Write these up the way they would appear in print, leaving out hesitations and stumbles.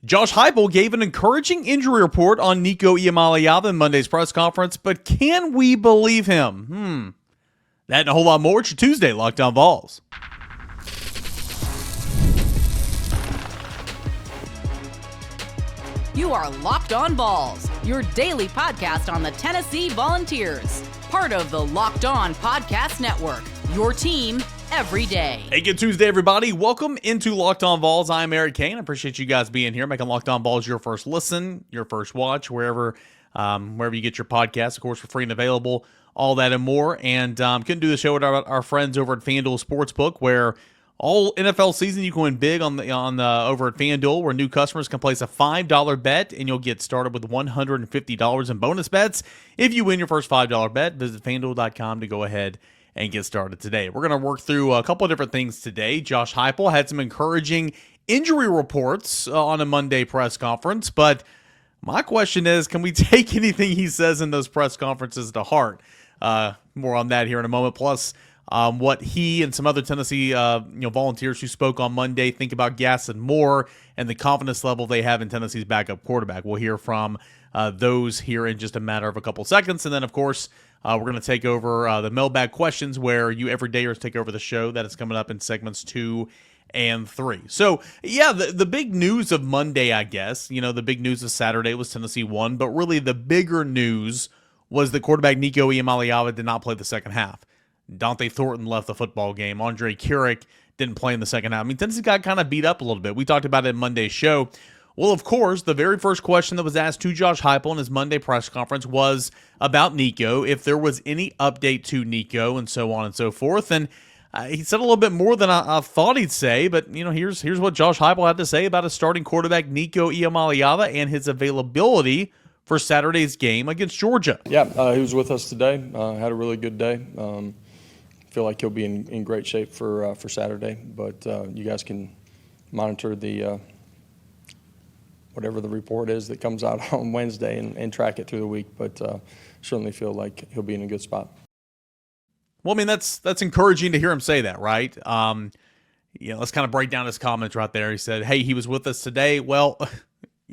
Josh Heupel gave an encouraging injury report on Nico Iamaleava in Monday's press conference, but can we believe him? That and a whole lot more. It's your Tuesday Locked On Vols. You are Locked On Vols, your daily podcast on the Tennessee Volunteers. Part of the Locked On Podcast Network, your team every day. Hey, good Tuesday, everybody. Welcome into Locked On Vols. I'm Eric Kane. I appreciate you guys being here, making Locked On Vols your first listen, your first watch, wherever you get your podcasts. Of course, we're free and available, all that and more. And couldn't do the show without our friends over at FanDuel Sportsbook, where all NFL season you can win big on over at FanDuel, where new customers can place a $5 bet and you'll get started with $150 in bonus bets. If you win your first $5 bet, visit FanDuel.com to go ahead and get started today. We're going to work through a couple of different things today. Josh Heupel had some encouraging injury reports on a Monday press conference, but my question is, can we take anything he says in those press conferences to heart? More on that here in a moment. Plus, what he and some other Tennessee volunteers who spoke on Monday think about Gaston Moore and the confidence level they have in Tennessee's backup quarterback. We'll hear from those here in just a matter of a couple seconds. And then, of course, we're going to take over the mailbag questions, where you everydayers take over the show. That is coming up in segments 2 and 3. So, yeah, the big news of Monday, I guess, the big news of Saturday was Tennessee won, but really the bigger news was that quarterback Nico Iamaleava did not play the second half. Dante Thornton left the football game. Andre Keurig didn't play in the second half. I mean, Tennessee got kind of beat up a little bit. We talked about it in Monday's show. Well, of course, the very first question that was asked to Josh Heupel in his Monday press conference was about Nico, if there was any update to Nico, and so on and so forth. And he said a little bit more than I thought he'd say, but here's what Josh Heupel had to say about his starting quarterback Nico Iamaleava and his availability for Saturday's game against Georgia. Yeah, he was with us today. Had a really good day. Feel like he'll be in great shape for Saturday, but you guys can monitor the whatever the report is that comes out on Wednesday and track it through the week, but certainly feel like he'll be in a good spot. Well, I mean, that's encouraging to hear him say that, right? Let's kind of break down his comments right there. He said, hey, he was with us today. Well,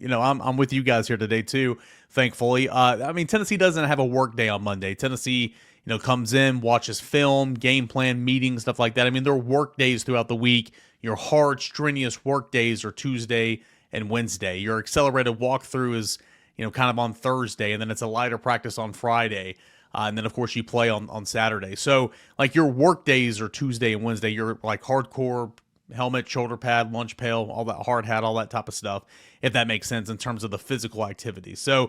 I'm with you guys here today too, thankfully. I mean, Tennessee doesn't have a work day on Monday. Tennessee, comes in, watches film, game plan, meetings, stuff like that. I mean, there are work days throughout the week. Your hard, strenuous work days are Tuesday and Wednesday. Your accelerated walkthrough is, kind of on Thursday, and then it's a lighter practice on Friday. And then, of course, you play on Saturday. So, like, your work days are Tuesday and Wednesday. You're, like, hardcore helmet, shoulder pad, lunch pail, all that, hard hat, all that type of stuff, if that makes sense in terms of the physical activity. So,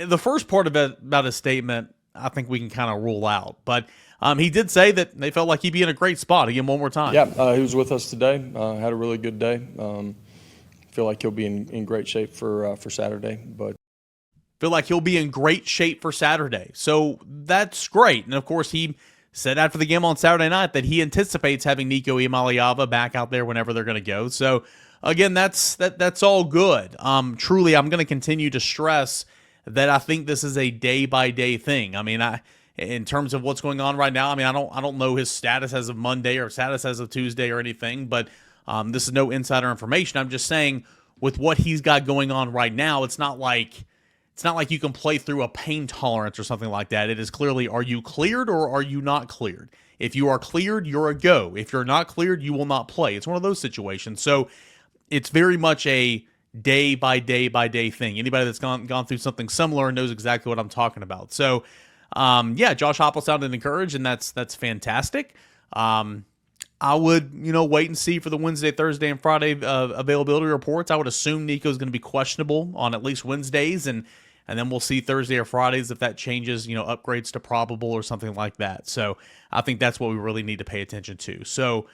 the first part of it, about his statement, I think we can kind of rule out. But he did say that they felt like he'd be in a great spot. Again, one more time. Yeah, he was with us today. Had a really good day. Feel like he'll be in great shape for Saturday. But feel like he'll be in great shape for Saturday. So that's great. And, of course, he said after the game on Saturday night that he anticipates having Nico Iamaleava back out there whenever they're going to go. So, again, that's all good. Truly, I'm going to continue to stress that I think this is a day-by-day thing. I mean, in terms of what's going on right now, I mean, I don't know his status as of Monday or status as of Tuesday or anything, but this is no insider information. I'm just saying, with what he's got going on right now, it's not like you can play through a pain tolerance or something like that. It is clearly, are you cleared or are you not cleared? If you are cleared, you're a go. If you're not cleared, you will not play. It's one of those situations. So it's very much a day by day by day thing. Anybody that's gone through something similar knows exactly what I'm talking about. So, Josh Heupel sounded encouraged, and that's fantastic. I would, wait and see for the Wednesday, Thursday, and Friday availability reports. I would assume Nico's going to be questionable on at least Wednesdays, and then we'll see Thursday or Fridays if that changes, upgrades to probable or something like that. So I think that's what we really need to pay attention to. So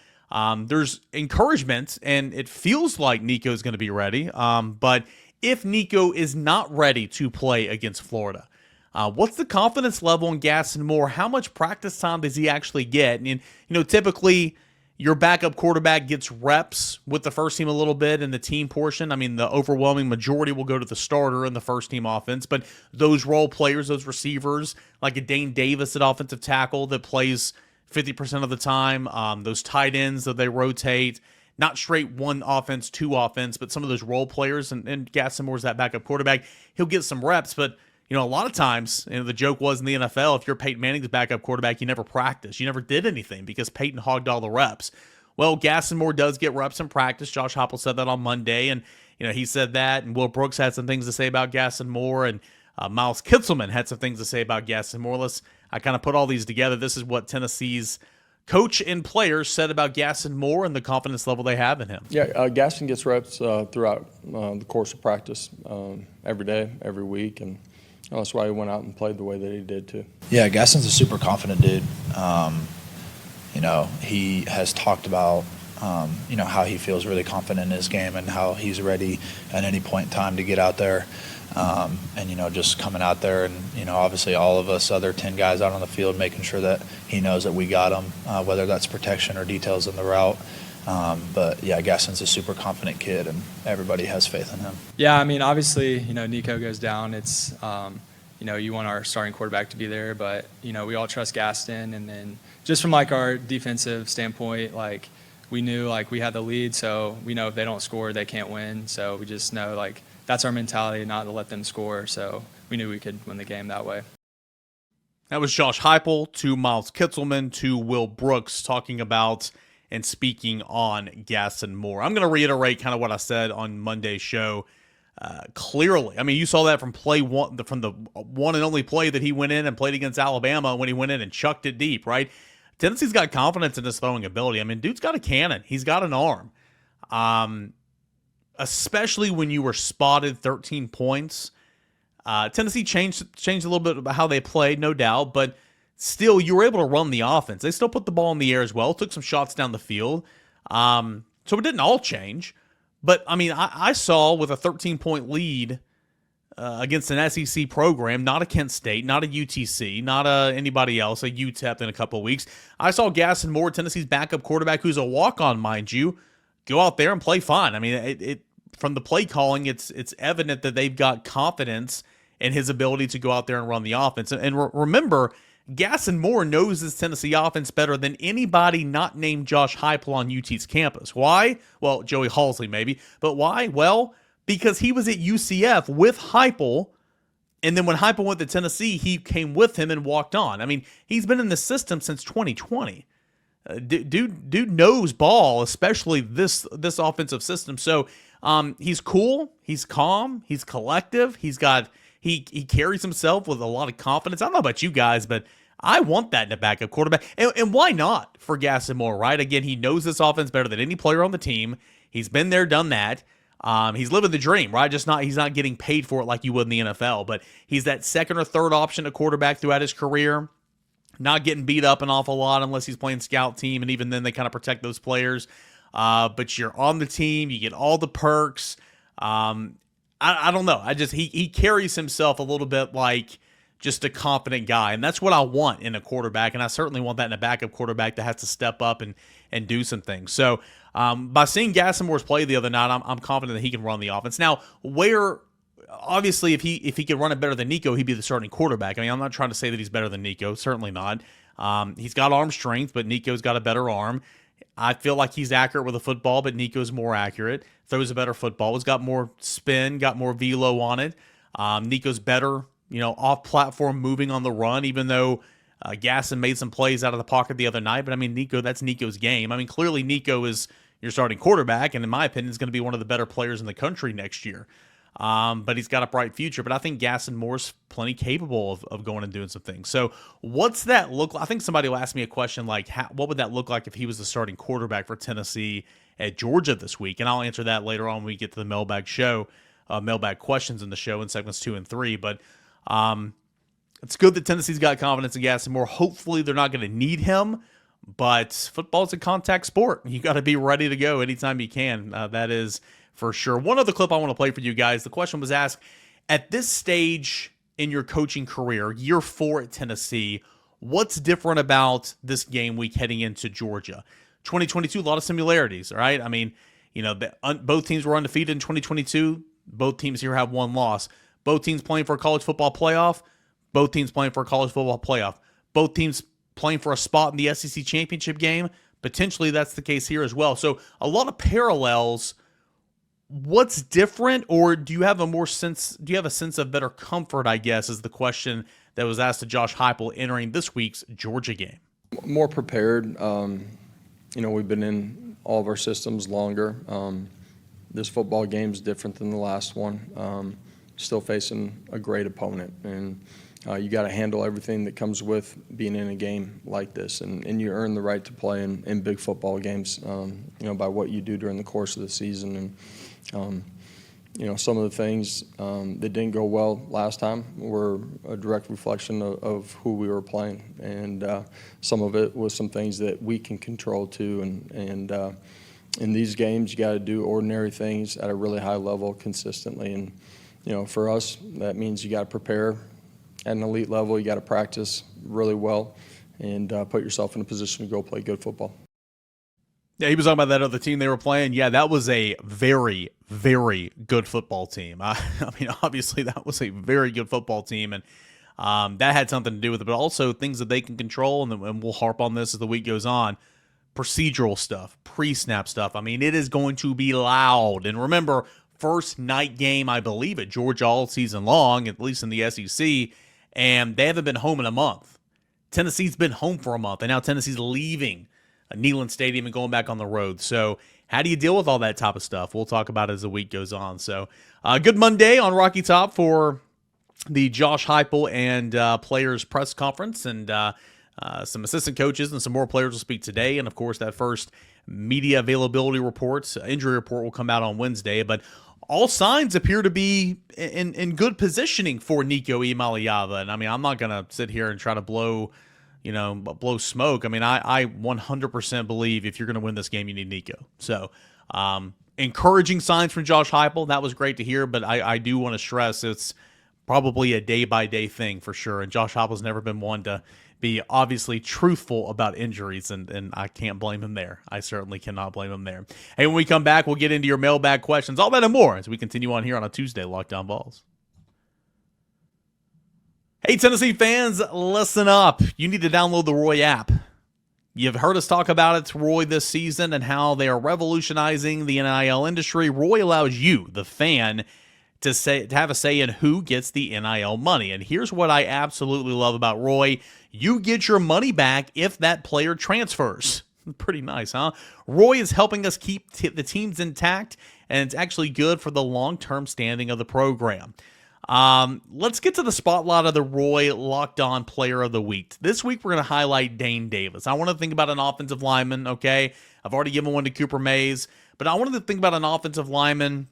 there's encouragement, and it feels like Nico's going to be ready. But if Nico is not ready to play against Florida, what's the confidence level in Gaston Moore? How much practice time does he actually get? And, typically your backup quarterback gets reps with the first team a little bit in the team portion. I mean, the overwhelming majority will go to the starter in the first team offense, but those role players, those receivers, like a Dane Davis at offensive tackle that plays 50% of the time, those tight ends that they rotate, not straight one offense, two offense, but some of those role players, and Gaston Moore's that backup quarterback. He'll get some reps, but a lot of times, the joke was in the NFL, if you're Peyton Manning's backup quarterback, you never practice. You never did anything because Peyton hogged all the reps. Well, Gaston Moore does get reps in practice. Josh Heupel said that on Monday, and he said that, and Will Brooks had some things to say about Gaston Moore, and Miles Kitselman had some things to say about Gaston Moore. I kind of put all these together. This is what Tennessee's coach and players said about Gaston Moore and the confidence level they have in him. Yeah, Gaston gets reps throughout the course of practice, every day, every week, and that's why he went out and played the way that he did too. Yeah, Gaston's a super confident dude. He has talked about how he feels really confident in his game and how he's ready at any point in time to get out there. Just coming out there and, obviously all of us other 10 guys out on the field, making sure that he knows that we got him, whether that's protection or details in the route. But, yeah, Gaston's a super confident kid, and everybody has faith in him. Yeah, obviously, Nico goes down. It's, you want our starting quarterback to be there, but, we all trust Gaston. And then just from, our defensive standpoint, we knew, we had the lead, so we know if they don't score, they can't win. So we just know, that's our mentality, not to let them score. So we knew we could win the game that way. That was Josh Heupel to Miles Kitselman to Will Brooks talking about and speaking on Gaston Moore. I'm going to reiterate kind of what I said on Monday's show clearly. You saw that from play one, from the one and only play that he went in and played against Alabama when he went in and chucked it deep, right? Tennessee's got confidence in his throwing ability. Dude's got a cannon. He's got an arm. Especially when you were spotted 13 points. Tennessee changed a little bit about how they played, no doubt, but still, you were able to run the offense. They still put the ball in the air as well, took some shots down the field. So it didn't all change. But, I saw with a 13-point lead against an SEC program, not a Kent State, not a UTC, not anybody else, a UTEP in a couple of weeks. I saw Gaston Moore, Tennessee's backup quarterback, who's a walk-on, mind you, go out there and play fine. From the play calling, it's evident that they've got confidence in his ability to go out there and run the offense. And remember, Gaston Moore knows this Tennessee offense better than anybody not named Josh Heupel on UT's campus. Why? Well, Joey Halsley maybe. But why? Well, because he was at UCF with Heupel, and then when Heupel went to Tennessee, he came with him and walked on. He's been in the system since 2020. Dude knows ball, especially this offensive system. So he's cool, he's calm, he's collective, he carries himself with a lot of confidence. I don't know about you guys, but I want that in a backup quarterback. And why not for Gaston Moore, right? Again, he knows this offense better than any player on the team. He's been there, done that. He's living the dream, right? He's not getting paid for it like you would in the NFL, but he's that second or third option at quarterback throughout his career. Not getting beat up an awful lot unless he's playing scout team, and even then they kind of protect those players. But you're on the team, you get all the perks. I don't know. He carries himself a little bit like just a confident guy, and that's what I want in a quarterback, and I certainly want that in a backup quarterback that has to step up and do some things. So by seeing Gaston Moore's play the other night, I'm confident that he can run the offense. Now, obviously, if he could run it better than Nico, he'd be the starting quarterback. I'm not trying to say that he's better than Nico. Certainly not. He's got arm strength, but Nico's got a better arm. I feel like he's accurate with a football, but Nico's more accurate. Throws a better football. He's got more spin, got more velo on it. Nico's better, off platform, moving on the run, even though Gaston made some plays out of the pocket the other night. But Nico, that's Nico's game. Clearly Nico is your starting quarterback, and in my opinion, is going to be one of the better players in the country next year. But he's got a bright future. But I think Gaston Moore's plenty capable of going and doing some things. So what's that look like? I think somebody will ask me a question like, what would that look like if he was the starting quarterback for Tennessee at Georgia this week? And I'll answer that later on when we get to the mailbag show, mailbag questions in the show in segments 2 and 3. But it's good that Tennessee's got confidence in Gaston Moore. Hopefully they're not going to need him. But football's a contact sport. You got to be ready to go anytime you can. That is for sure. One other clip I want to play for you guys. The question was asked, at this stage in your coaching career, year 4 at Tennessee, what's different about this game week heading into Georgia? 2022, a lot of similarities, right? Both teams were undefeated in 2022. Both teams here have one loss. Both teams playing for a college football playoff. Both teams playing for a college football playoff. Both teams playing for a spot in the SEC championship game. potentially that's the case here as well. So a lot of parallels. What's different, or do you have a sense of better comfort, I guess, is the question that was asked to Josh Heupel entering this week's Georgia game? More prepared. We've been in all of our systems longer. This football game is different than the last one. Still facing a great opponent, and you got to handle everything that comes with being in a game like this, and you earn the right to play in big football games, by what you do during the course of the season. And some of the things that didn't go well last time were a direct reflection of who we were playing, and some of it was some things that we can control too. And in these games, you got to do ordinary things at a really high level consistently. And for us, that means you got to prepare at an elite level. You got to practice really well, and put yourself in a position to go play good football. Yeah, he was talking about that other team they were playing. Yeah, that was a very, very good football team. I mean, obviously that was a very good football team, and that had something to do with it, but also things that they can control, and we'll harp on this as the week goes on. Procedural stuff, pre-snap stuff. I mean, it is going to be loud. And remember, first night game, I believe, at Georgia all season long, at least in the SEC, and they haven't been home in a month. Tennessee's been home for a month, and now Tennessee's leaving Neyland Stadium and going back on the road. So how do you deal with all that type of stuff? We'll talk about it as the week goes on. So good Monday on Rocky Top for the Josh Heupel and players press conference, and some assistant coaches and some more players will speak today. And, of course, that first media availability report, injury report, will come out on Wednesday. But all signs appear to be in good positioning for Nico Iamaleava. And, I mean, I'm not going to sit here and try to blow smoke. I mean, I 100% believe if you're going to win this game, you need Nico. So, encouraging signs from Josh Heupel. That was great to hear, but I do want to stress it's probably a day-by-day thing for sure. And Josh Heupel's never been one to be obviously truthful about injuries, and I can't blame him there. I certainly cannot blame him there. Hey, when we come back, we'll get into your mailbag questions, all that and more, as we continue on here on a Tuesday Locked On Vols. Hey, Tennessee fans, listen up. You need to download the Roy app. You've heard us talk about it, Roy, this season and how they are revolutionizing the NIL industry. Roy allows you, the fan, to have a say in who gets the NIL money. And here's what I absolutely love about Roy. You get your money back if that player transfers. Pretty nice, huh? Roy is helping us keep the teams intact, and it's actually good for the long-term standing of the program. Let's get to the spotlight of the Roy Locked On Player of the Week. This week, we're going to highlight Dane Davis. I want to think about an offensive lineman, okay? I've already given one to Cooper Mays, but I wanted to think about an offensive lineman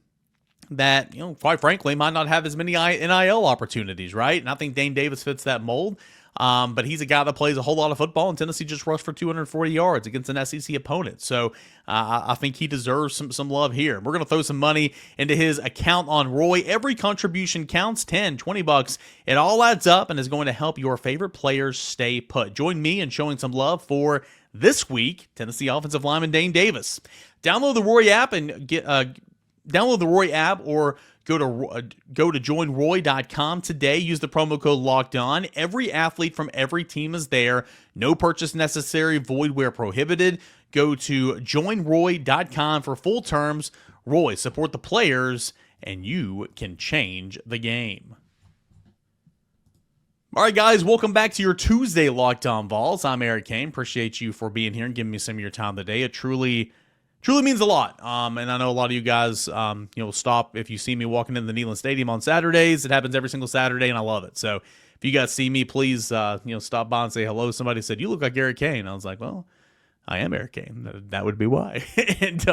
that, quite frankly, might not have as many NIL opportunities, right? And I think Dane Davis fits that mold. But he's a guy that plays a whole lot of football, and Tennessee just rushed for 240 yards against an SEC opponent. So I think he deserves some love here. We're going to throw some money into his account on Roy. Every contribution counts, 10, 20 bucks. It all adds up and is going to help your favorite players stay put. Join me in showing some love for this week, Tennessee offensive lineman Dane Davis. Download the Roy app and download the Roy app, or go to joinroy.com today. Use the promo code LOCKEDON. Every athlete from every team is there. No purchase necessary. Void where prohibited. Go to joinroy.com for full terms. Roy, support the players, and you can change the game. All right, guys, welcome back to your Tuesday Locked On Vols. I'm Eric Kane. Appreciate you for being here and giving me some of your time today. It truly means a lot. And I know a lot of you guys, stop if you see me walking in the Neyland Stadium on Saturdays. It happens every single Saturday, and I love it. So if you guys see me, please, stop by and say hello. Somebody said, "You look like Eric Kane." I was like, well, I am Eric Kane. That would be why. And,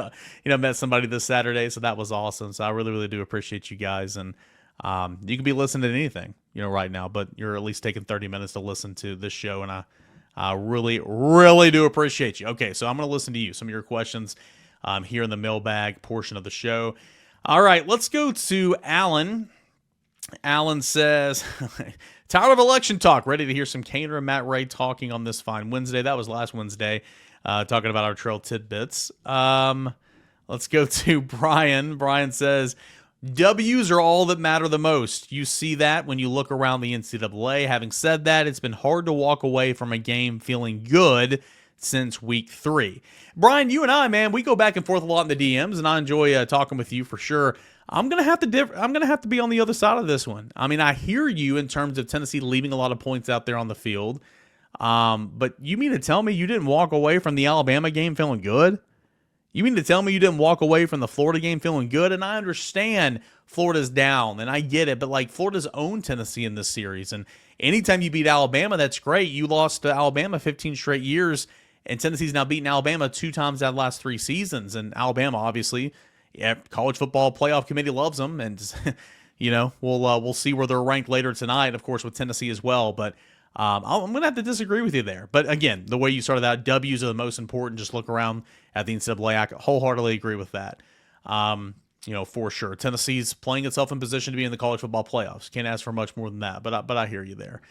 met somebody this Saturday, so that was awesome. So I really, really do appreciate you guys. And you can be listening to anything, right now, but you're at least taking 30 minutes to listen to this show, and I really, really do appreciate you. Okay, so I'm going to listen to you, some of your questions here in the mailbag portion of the show. All right, let's go to Alan. Alan says, tired of election talk, ready to hear some Kaner and Matt Ray talking on this fine Wednesday. That was last Wednesday, talking about our trail tidbits. Let's go to Brian. Brian says, W's are all that matter the most. You see that when you look around the NCAA. Having said that, it's been hard to walk away from a game feeling good since week 3. Brian, you and I, man, we go back and forth a lot in the DMs, and I enjoy talking with you for sure. I'm gonna have to be on the other side of this one. I mean, I hear you in terms of Tennessee leaving a lot of points out there on the field, but you mean to tell me you didn't walk away from the Alabama game feeling good? You mean to tell me you didn't walk away from the Florida game feeling good? And I understand Florida's down, and I get it, but like Florida's owned Tennessee in this series, and anytime you beat Alabama, that's great. You lost to Alabama 15 straight years, and Tennessee's now beaten Alabama 2 times out of the last 3 seasons, and Alabama, obviously, yeah, college football playoff committee loves them, and we'll see where they're ranked later tonight, of course, with Tennessee as well, but I'm going to have to disagree with you there. But again, the way you started out, W's are the most important. Just look around at the NCAA. I wholeheartedly agree with that. For sure. Tennessee's playing itself in position to be in the college football playoffs. Can't ask for much more than that, but I hear you there.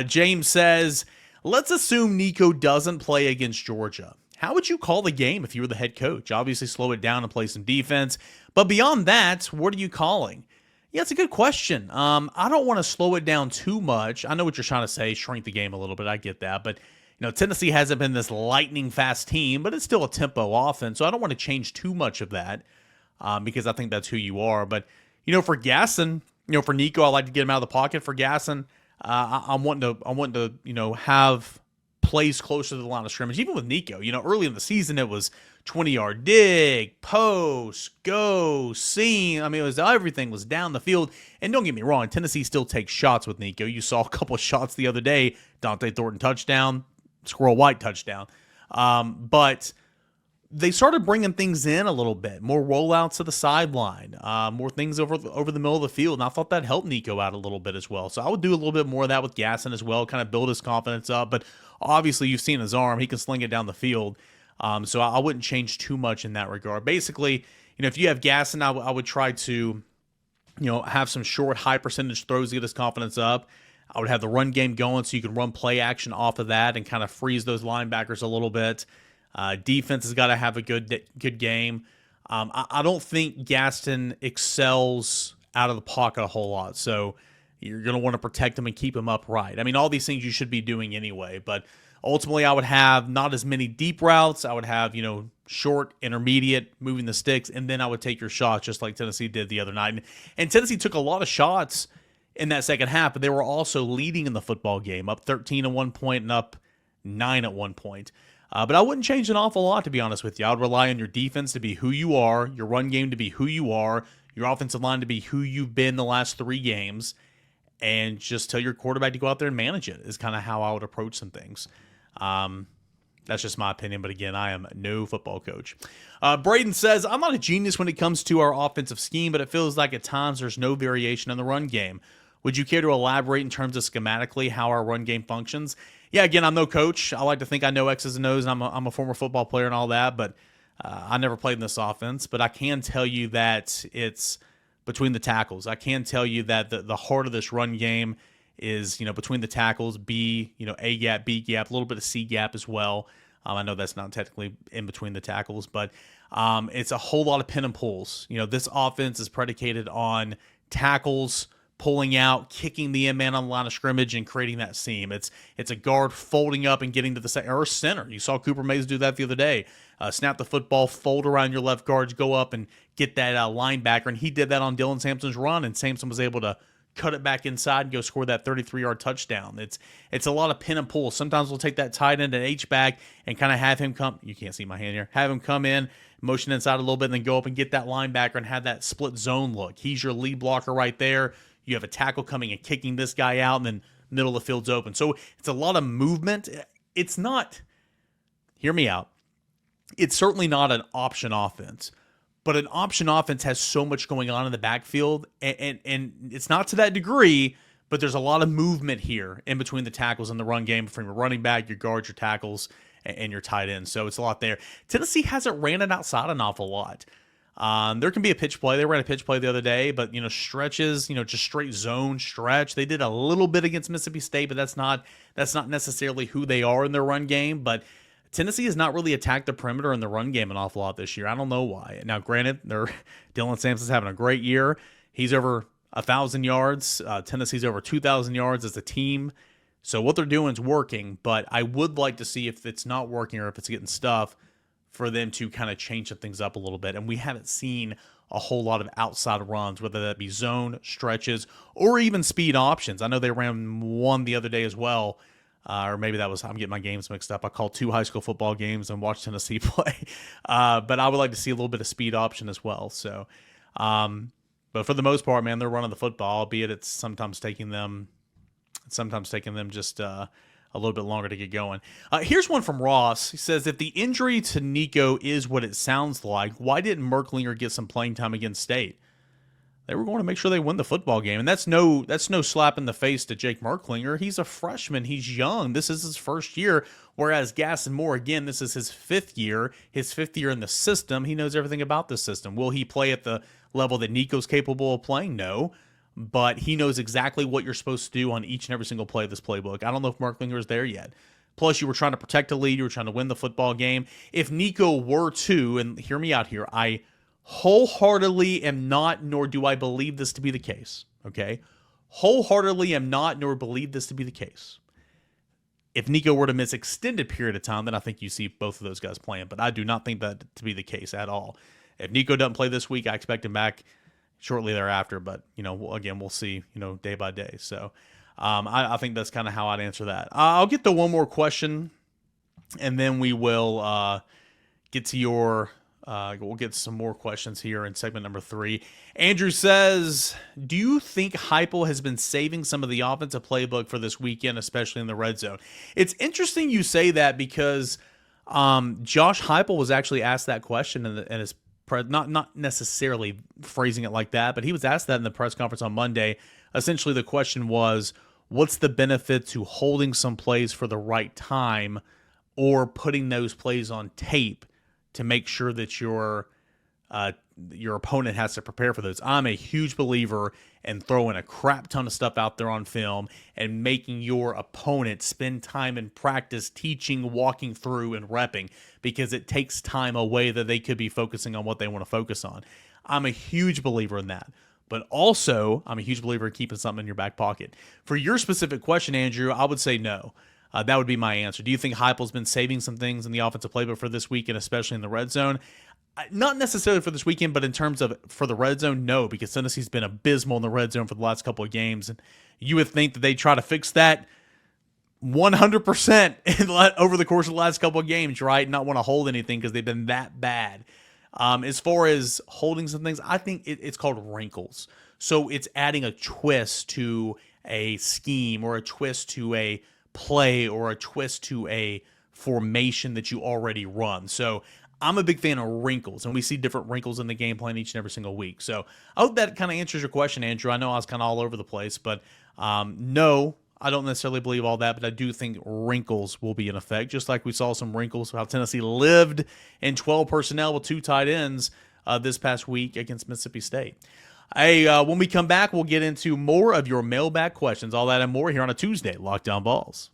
James says, let's assume Nico doesn't play against Georgia. How would you call the game if you were the head coach? Obviously, slow it down and play some defense. But beyond that, what are you calling? Yeah, it's a good question. I don't want to slow it down too much. I know what you're trying to say, shrink the game a little bit. I get that. But, Tennessee hasn't been this lightning-fast team, but it's still a tempo offense. So I don't want to change too much of that because I think that's who you are. But, for Gaston, for Nico, I like to get him out of the pocket. For Gaston, I'm wanting to have plays closer to the line of scrimmage. Even with Nico, early in the season, it was 20-yard dig, post, go, seam. I mean, everything was down the field. And don't get me wrong, Tennessee still takes shots with Nico. You saw a couple of shots the other day. Dante Thornton touchdown, Squirrel White touchdown. But they started bringing things in a little bit, more rollouts to the sideline, more things over the middle of the field, and I thought that helped Nico out a little bit as well. So I would do a little bit more of that with Gaston as well, kind of build his confidence up. But obviously, you've seen his arm; he can sling it down the field. So I wouldn't change too much in that regard. Basically, if you have Gaston, I would try to, have some short, high percentage throws to get his confidence up. I would have the run game going so you can run play action off of that and kind of freeze those linebackers a little bit. Defense has got to have a good game. I don't think Gaston excels out of the pocket a whole lot, so you're going to want to protect him and keep him upright. I mean, all these things you should be doing anyway, but ultimately I would have not as many deep routes. I would have, short, intermediate, moving the sticks, and then I would take your shots just like Tennessee did the other night. And Tennessee took a lot of shots in that second half, but they were also leading in the football game, up 13 at one point and up 9 at one point. But I wouldn't change an awful lot, to be honest with you. I would rely on your defense to be who you are, your run game to be who you are, your offensive line to be who you've been the last 3 games, and just tell your quarterback to go out there and manage it is kind of how I would approach some things. That's just my opinion, but again, I am no football coach. Braden says, I'm not a genius when it comes to our offensive scheme, but it feels like at times there's no variation in the run game. Would you care to elaborate in terms of schematically how our run game functions? Yeah, again, I'm no coach. I like to think I know X's and O's, and I'm a former football player and all that, but I never played in this offense. But I can tell you that it's between the tackles. I can tell you that the heart of this run game is, between the tackles, B, A gap, B gap, a little bit of C gap as well. I know that's not technically in between the tackles, but it's a whole lot of pin and pulls. This offense is predicated on tackles, pulling out, kicking the end man on the line of scrimmage, and creating that seam. It's a guard folding up and getting to the center. You saw Cooper Mays do that the other day. Snap the football, fold around your left guards, go up and get that linebacker, and he did that on Dylan Sampson's run, and Sampson was able to cut it back inside and go score that 33-yard touchdown. It's a lot of pin and pull. Sometimes we'll take that tight end and H-back and kind of have him come. You can't see my hand here. Have him come in, motion inside a little bit, and then go up and get that linebacker and have that split zone look. He's your lead blocker right there. You have a tackle coming and kicking this guy out, and then middle of the field's open. So it's a lot of movement. It's not, hear me out, it's certainly not an option offense. But an option offense has so much going on in the backfield, and it's not to that degree, but there's a lot of movement here in between the tackles and the run game, from your running back, your guards, your tackles, and your tight ends. So it's a lot there. Tennessee hasn't ran it outside an awful lot. There can be a pitch play. They ran a pitch play the other day, but, stretches, just straight zone stretch. They did a little bit against Mississippi State, but that's not necessarily who they are in their run game. But Tennessee has not really attacked the perimeter in the run game an awful lot this year. I don't know why. Now, granted, Dylan Sampson's having a great year. He's over 1,000 yards. Tennessee's over 2,000 yards as a team. So what they're doing is working, but I would like to see if it's not working or if it's getting stuff for them to kind of change some things up a little bit. And we haven't seen a whole lot of outside runs, whether that be zone, stretches, or even speed options. I know they ran one the other day as well. Or maybe that was, I'm getting my games mixed up. I called 2 high school football games and watched Tennessee play. But I would like to see a little bit of speed option as well. So, but for the most part, man, they're running the football, albeit it's sometimes taking them just a little bit longer to get going. Here's one from Ross. He says, if the injury to Nico is what it sounds like, why didn't Merklinger get some playing time against State? They were going to make sure they win the football game. And that's no slap in the face to Jake Merklinger. He's a freshman. He's young. This is his first year. Whereas Gaston Moore, again, this is his 5th year in the system. He knows everything about the system. Will he play at the level that Nico's capable of playing? No. But he knows exactly what you're supposed to do on each and every single play of this playbook. I don't know if Merklinger is there yet. Plus, you were trying to protect a lead. You were trying to win the football game. If Nico were to, and hear me out here, I wholeheartedly am not, nor do I believe this to be the case, okay? Wholeheartedly am not, nor believe this to be the case. If Nico were to miss extended period of time, then I think you see both of those guys playing, but I do not think that to be the case at all. If Nico doesn't play this week, I expect him back shortly thereafter, but, again, we'll see, day by day. So I think that's kind of how I'd answer that. I'll get to one more question, and then we will get to your... we'll get some more questions here in segment number 3. Andrew says, do you think Heupel has been saving some of the offensive playbook for this weekend, especially in the red zone? It's interesting you say that because Josh Heupel was actually asked that question in his not necessarily phrasing it like that, but he was asked that in the press conference on Monday. Essentially, the question was, what's the benefit to holding some plays for the right time or putting those plays on tape to make sure that your opponent has to prepare for those? I'm a huge believer in throwing a crap ton of stuff out there on film and making your opponent spend time in practice, teaching, walking through, and repping, because it takes time away that they could be focusing on what they want to focus on. I'm a huge believer in that. But also, I'm a huge believer in keeping something in your back pocket. For your specific question, Andrew, I would say no. That would be my answer. Do you think Heupel's been saving some things in the offensive playbook for this weekend, especially in the red zone? Not necessarily for this weekend, but in terms of for the red zone, no, because Tennessee's been abysmal in the red zone for the last couple of games. And you would think that they try to fix that 100% over the course of the last couple of games, right? Not want to hold anything because they've been that bad. As far as holding some things, I think it's called wrinkles. So it's adding a twist to a scheme or a twist to a play or a twist to a formation that you already run. So I'm a big fan of wrinkles, and we see different wrinkles in the game plan each and every single week. So I hope that kind of answers your question, Andrew. I know I was kind of all over the place, but no, I don't necessarily believe all that, but I do think wrinkles will be in effect, just like we saw some wrinkles how Tennessee lived in 12 personnel with 2 tight ends this past week against Mississippi State. Hey, when we come back, we'll get into more of your mailbag questions, all that and more here on a Tuesday, Lockdown Vols.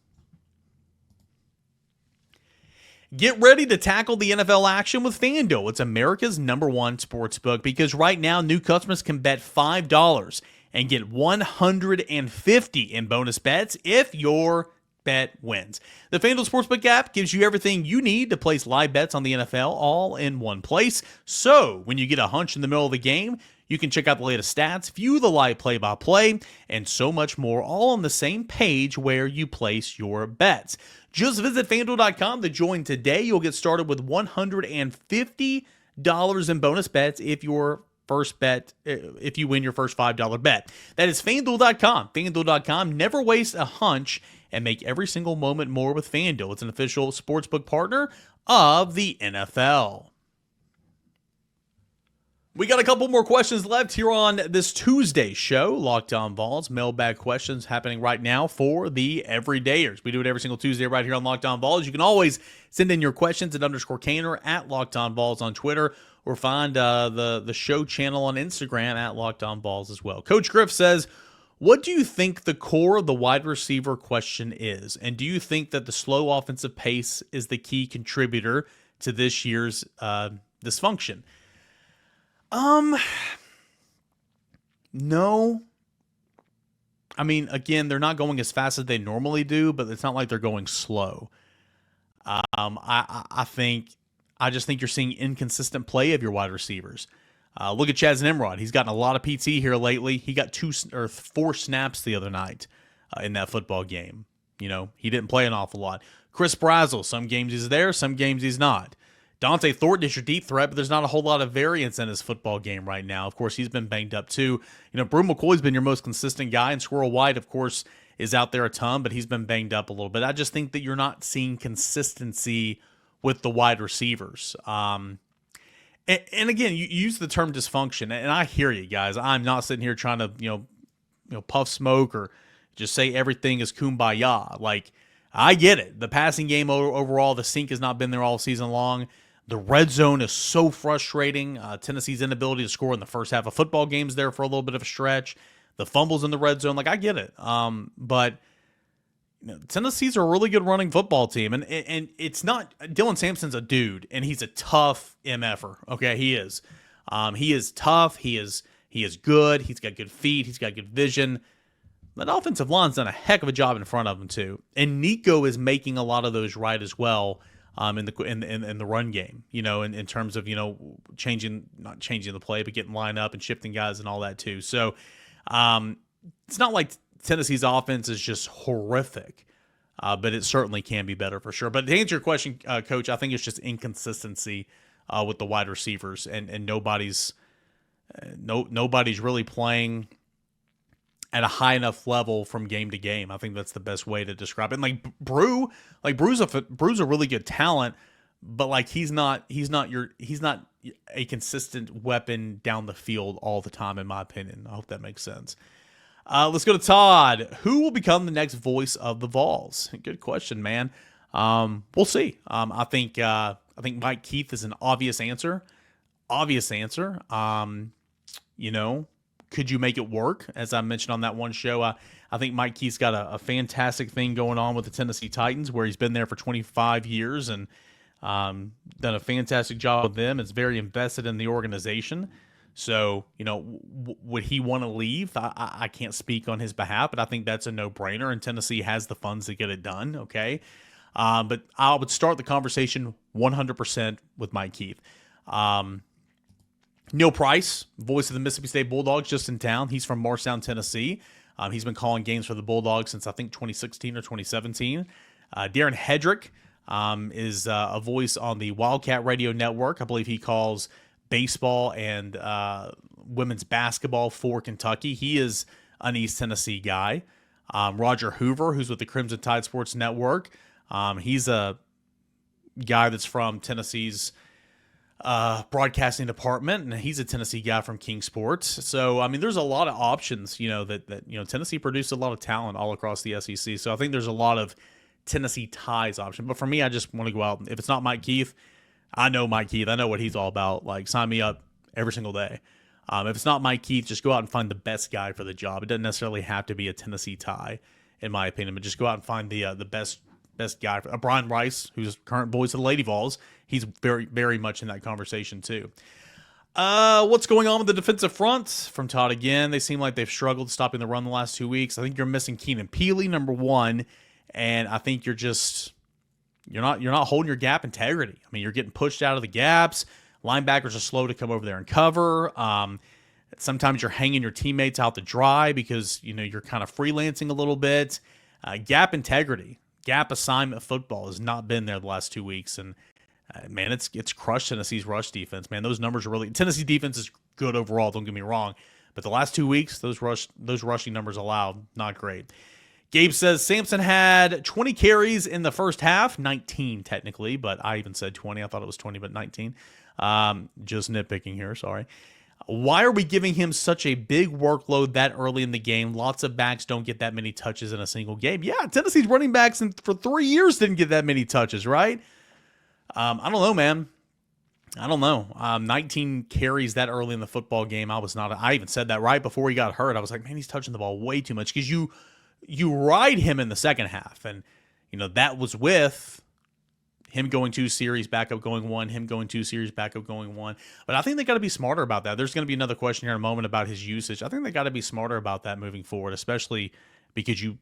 Get ready to tackle the NFL action with FanDuel. It's America's #1 sportsbook because right now new customers can bet $5 and get $150 in bonus bets if your bet wins. The FanDuel Sportsbook app gives you everything you need to place live bets on the NFL all in one place. So when you get a hunch in the middle of the game, you can check out the latest stats, view the live play-by-play, and so much more, all on the same page where you place your bets. Just visit FanDuel.com to join today. You'll get started with $150 in bonus bets if you win your first $5 bet. That is FanDuel.com. FanDuel.com. Never waste a hunch and make every single moment more with FanDuel. It's an official sportsbook partner of the NFL. We got a couple more questions left here on this Tuesday show. Locked On Vols, mailbag questions happening right now for the everydayers. We do it every single Tuesday right here on Locked On Vols. You can always send in your questions at _Caner at Locked On Vols on Twitter, or find the show channel on Instagram at Locked On Vols as well. Coach Griff says, what do you think the core of the wide receiver question is? And do you think that the slow offensive pace is the key contributor to this year's dysfunction? No, I mean, again, they're not going as fast as they normally do, but it's not like they're going slow. I just think you're seeing inconsistent play of your wide receivers. Look at Chaz Nimrod. He's gotten a lot of PT here lately. He got 4 snaps the other night in that football game. He didn't play an awful lot. Chris Brazzell, some games he's there, some games he's not. Dante Thornton is your deep threat, but there's not a whole lot of variance in his football game right now. Of course, he's been banged up too. Brew McCoy's been your most consistent guy, and Squirrel White, of course, is out there a ton, but he's been banged up a little bit. I just think that you're not seeing consistency with the wide receivers. And again, you use the term dysfunction, and I hear you guys. I'm not sitting here trying to puff smoke or just say everything is kumbaya. Like, I get it. The passing game overall, the sink has not been there all season long. The red zone is so frustrating. Tennessee's inability to score in the first half of football games there for a little bit of a stretch. The fumbles in the red zone, like, I get it. But Tennessee's a really good running football team, and it's not. Dylan Sampson's a dude, and he's a tough MFer. Okay, he is. He is tough. He is good. He's got good feet. He's got good vision. That offensive line's done a heck of a job in front of him too, and Nico is making a lot of those right as well. In the run game, in terms of not changing the play, but getting lined up and shifting guys and all that too. So it's not like Tennessee's offense is just horrific, but it certainly can be better for sure. But to answer your question, Coach, I think it's just inconsistency with the wide receivers, and nobody's really playing at a high enough level from game to game. I think that's the best way to describe it. And Brew's a really good talent, but like he's not a consistent weapon down the field all the time, in my opinion. I hope that makes sense. Let's go to Todd. Who will become the next voice of the Vols? Good question, man. We'll see. I think Mike Keith is an obvious answer. Could you make it work? As I mentioned on that one show, I think Mike Keith's got a fantastic thing going on with the Tennessee Titans, where he's been there for 25 years and done a fantastic job with them. Is very invested in the organization. So, would he want to leave? I can't speak on his behalf, but I think that's a no-brainer, and Tennessee has the funds to get it done, okay? But I would start the conversation 100% with Mike Keith. Neil Price, voice of the Mississippi State Bulldogs, just in town. He's from Morristown, Tennessee. He's been calling games for the Bulldogs since, I think, 2016 or 2017. Darren Hedrick is a voice on the Wildcat Radio Network. I believe he calls baseball and women's basketball for Kentucky. He is an East Tennessee guy. Roger Hoover, who's with the Crimson Tide Sports Network. He's a guy that's from Tennessee's broadcasting department, and he's a Tennessee guy from King Sports. So, I mean, there's a lot of options, that Tennessee produced a lot of talent all across the SEC. So I think there's a lot of Tennessee ties option. But for me, I just want to go out. If it's not Mike Keith, I know Mike Keith. I know what he's all about. Like, sign me up every single day. If it's not Mike Keith, just go out and find the best guy for the job. It doesn't necessarily have to be a Tennessee tie, in my opinion, but just go out and find the best guy. Brian Rice, who's current voice of the Lady Vols, he's very, very much in that conversation too. What's going on with the defensive front? From Todd again. They seem like they've struggled stopping the run the last 2 weeks. I think you're missing Keenan Peely, number one, and I think you're not holding your gap integrity. I mean, you're getting pushed out of the gaps. Linebackers are slow to come over there and cover. Sometimes you're hanging your teammates out to dry because you're kind of freelancing a little bit. Gap integrity. Gap assignment football has not been there the last 2 weeks, and man, it's crushed Tennessee's rush defense. Man, those numbers are really Tennessee defense is good overall. Don't get me wrong, but the last 2 weeks, those rushing numbers allowed, not great. Gabe says Sampson had 20 carries in the first half, 19 technically, but I even said 20. I thought it was 20, but 19. Just nitpicking here. Sorry. Why are we giving him such a big workload that early in the game? Lots of backs don't get that many touches in a single game. Yeah, Tennessee's running backs for 3 years didn't get that many touches, right? I don't know, man. I don't know. 19 carries that early in the football game. I even said that right before he got hurt. I was like, man, he's touching the ball way too much, because you ride him in the second half. And, that was with him going 2 series, backup going 1, him going 2 series, backup going 1. But I think they got to be smarter about that. There's going to be another question here in a moment about his usage. I think they got to be smarter about that moving forward, especially because you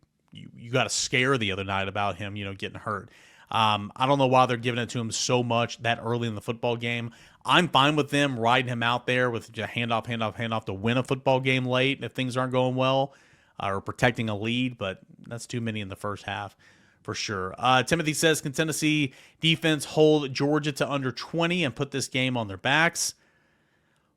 got a scare the other night about him, getting hurt. I don't know why they're giving it to him so much that early in the football game. I'm fine with them riding him out there with just handoff to win a football game late if things aren't going well, or protecting a lead, but that's too many in the first half for sure. Timothy says, can Tennessee defense hold Georgia to under 20 and put this game on their backs?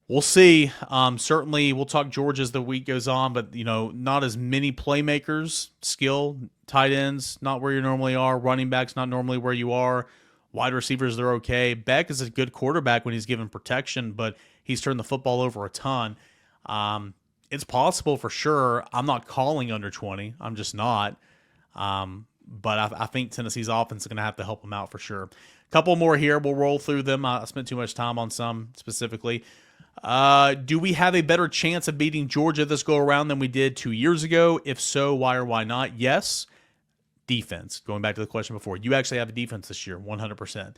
We'll see. Certainly, we'll talk Georgia as the week goes on, but, not as many playmakers, skill, tight ends, not where you normally are, running backs, not normally where you are, wide receivers, they're okay. Beck is a good quarterback when he's given protection, but he's turned the football over a ton. It's possible for sure. I'm not calling under 20. I'm just not. But I think Tennessee's offense is going to have to help them out for sure. A couple more here. We'll roll through them. I spent too much time on some specifically. Do we have a better chance of beating Georgia this go-around than we did 2 years ago? If so, why or why not? Yes. Defense. Going back to the question before. You actually have a defense this year, 100%.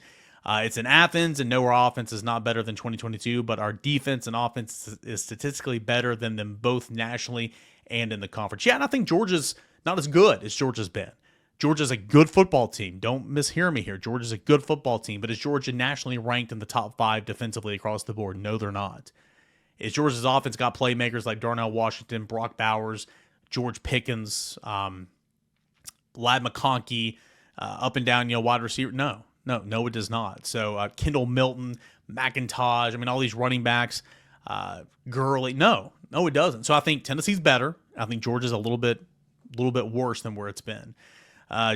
It's in Athens, and no, our offense is not better than 2022, but our defense and offense is statistically better than them both nationally and in the conference. Yeah, and I think Georgia's not as good as Georgia's been. Georgia's a good football team. Don't mishear me here. Georgia's a good football team, but is Georgia nationally ranked in the top 5 defensively across the board? No, they're not. Is Georgia's offense got playmakers like Darnell Washington, Brock Bowers, George Pickens, Lad McConkey, up and down, wide receiver? No, it does not. So Kendall Milton, McIntosh, all these running backs, Gurley. No, it doesn't. So I think Tennessee's better. I think Georgia's a little bit worse than where it's been.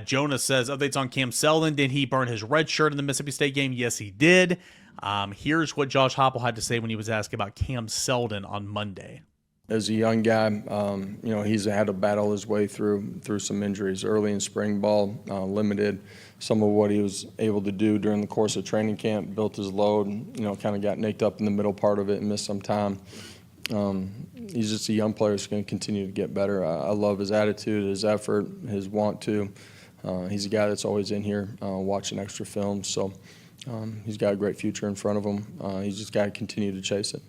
Jonas says, updates on Cam Selden. Did he burn his red shirt in the Mississippi State game? Yes, he did. Here's what Josh Heupel had to say when he was asked about Cam Selden on Monday. As a young guy, he's had to battle his way through some injuries early in spring ball, limited some of what he was able to do during the course of training camp, built his load, kind of got nicked up in the middle part of it and missed some time. He's just a young player who's going to continue to get better. I love his attitude, his effort, his want to. He's a guy that's always in here watching extra films, so he's got a great future in front of him. He's just got to continue to chase it.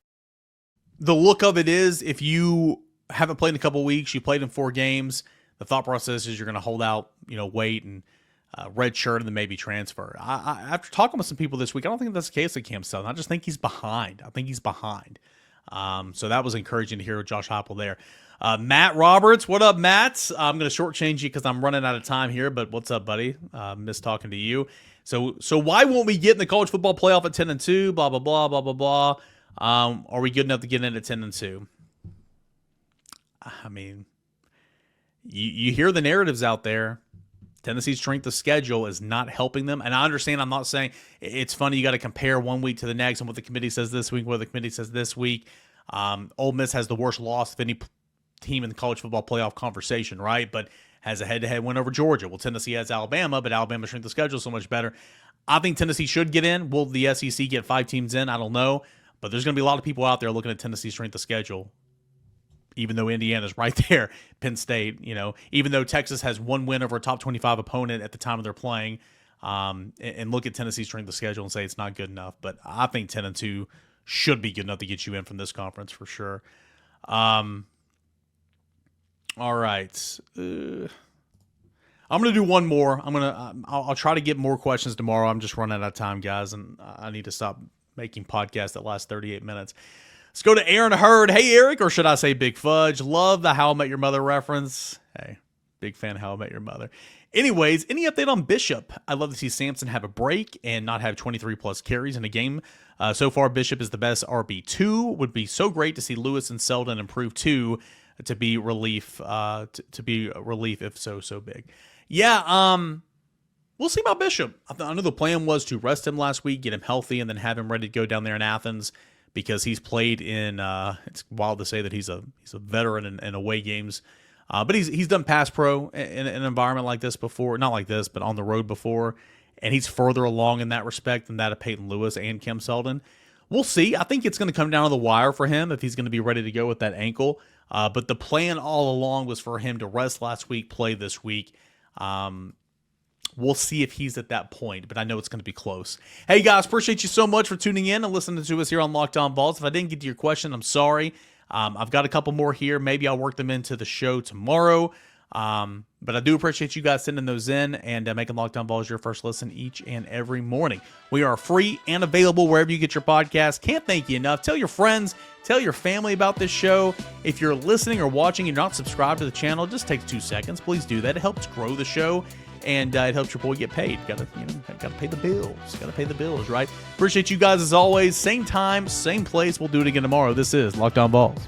The look of it is, if you haven't played in a couple weeks, you played in 4 games, the thought process is you're going to hold out, wait and red shirt and then maybe transfer. After talking with some people this week, I don't think that's the case with Cam Selden. I just think he's behind. So that was encouraging to hear Josh Heupel there. Matt Roberts, what up, Matt? I'm going to shortchange you because I'm running out of time here, but what's up, buddy? Miss talking to you. So why won't we get in the college football playoff at 10-2? Blah, blah, blah, blah, blah, blah. Are we good enough to get in at 10-2? You hear the narratives out there. Tennessee's strength of schedule is not helping them. And I understand, I'm not saying it's funny. You got to compare one week to the next and what the committee says this week, what the committee says this week. Ole Miss has the worst loss of any team in the college football playoff conversation, right? But has a head-to-head win over Georgia. Well, Tennessee has Alabama, but Alabama's strength of schedule is so much better. I think Tennessee should get in. Will the SEC get 5 teams in? I don't know. But there's going to be a lot of people out there looking at Tennessee's strength of schedule, even though Indiana's right there, Penn State, even though Texas has 1 win over a top 25 opponent at the time of their playing, and look at Tennessee's strength of schedule and say it's not good enough. But I think 10-2 should be good enough to get you in from this conference for sure. All right. I'm going to do one more. I'll try to get more questions tomorrow. I'm just running out of time, guys, and I need to stop making podcasts that last 38 minutes. Let's go to Aaron Hurd. Hey, Eric, or should I say Big Fudge? Love the How I Met Your Mother reference. Hey, big fan of How I Met Your Mother. Anyways, any update on Bishop? I'd love to see Sampson have a break and not have 23-plus carries in a game. So far, Bishop is the best RB2. Would be so great to see Lewis and Selden improve too, to be relief if so big. Yeah, we'll see about Bishop. I know the plan was to rest him last week, get him healthy, and then have him ready to go down there in Athens because he's played in. It's wild to say that he's a veteran in away games, but he's done pass pro in an environment like this before, not like this, but on the road before, and he's further along in that respect than that of Peyton Lewis and Cam Selden. We'll see. I think it's going to come down to the wire for him if he's going to be ready to go with that ankle. But the plan all along was for him to rest last week, play this week. we'll see if he's at that point, but I know it's going to be close. Hey, guys, appreciate you so much for tuning in and listening to us here on Locked On Vols. If I didn't get to your question, I'm sorry. I've got a couple more here. Maybe I'll work them into the show tomorrow. But I do appreciate you guys sending those in and making Locked On Vols your first listen each and every morning. We are free and available wherever you get your podcast. Can't thank you enough. Tell your friends, tell your family about this show. If you're listening or watching and you're not subscribed to the channel, just take 2 seconds. Please do that. It helps grow the show. And it helps your boy get paid. Gotta pay the bills. Gotta pay the bills, right? Appreciate you guys as always. Same time, same place. We'll do it again tomorrow. This is Locked On Vols.